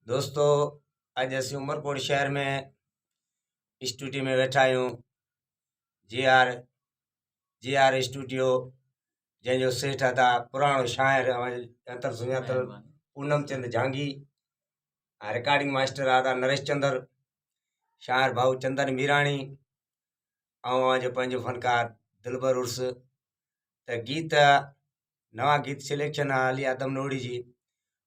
दोस्तों, अज असीं उमरकोट शहर में स्टूडियो में वेठा आहियूं। जी आर स्टूडियो जंहिंजो सेठ था पुराणो शाइर अंतर सुञातल पूनम चंद झांगी, रिकॉर्डिंग मास्टर आदा नरेश चंद्र, शाइर भाऊ चंदन मीराणी, जो पंहिंजो फनकार दिलबर उर्स। त गीत नवा गीत सिलेक्शन हाली आदम नोड़ी जी,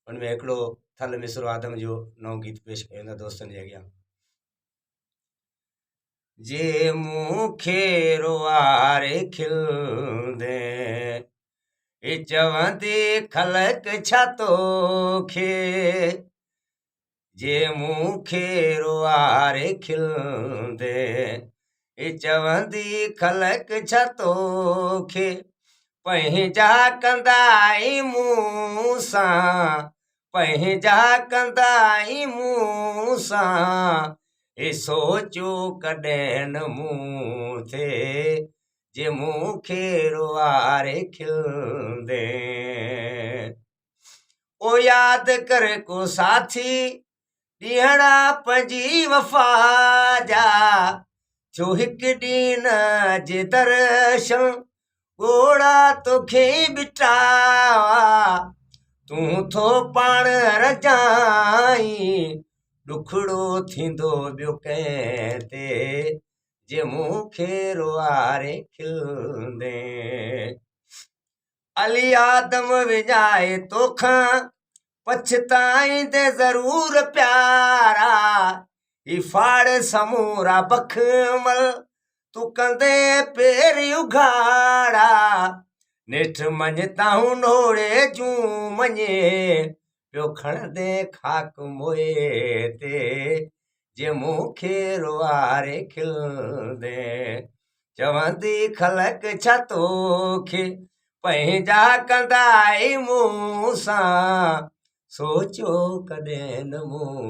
उनमें हिकिड़ो थल मिसरो आदम जो नओं गीत पेश कयूं था दोस्तनि जे अॻियां। जे मूंखे रोआरे खिलंदे चवंदी ख़लक छा तोखे, जे मूंखे रोआरे खिलंदे चवंदी ख़लक छा तोखे, पंहिंजा कंदाई मूं सां, पंहिंजा कंदाई मूं सां, सोचो कॾहिं न मूं थे, जे मूंखे रोआरे खिलंदे। ओ यादि कर को साथी ॾींहड़ा पंहिंजी वफ़ा जा, जो हिकु ॾींहुं न जे दर्शन ॻोड़ा तोखे बिठावा, तूं थो पाण रजाई, ॾुखड़ो थींदो ॿियो कंहिं ते, जे मूंखे रोआरे खिलंदे। अली आदम विञाए तोखां पछताईंदे ज़रूर प्यारा, ही फाड़ समूरा बखमल तूं कंदे पेरी उघाड़ा, नेठि मञताऊं नोड़े जूं मञे, ॿियो खणंदे खाक मोए ते, जे मूंखे रोआरे खिलंदे। चवंदी ख़लक छा तोखे, पंहिंजा कंदाई मूं सां, सोचो कॾहिं न मूं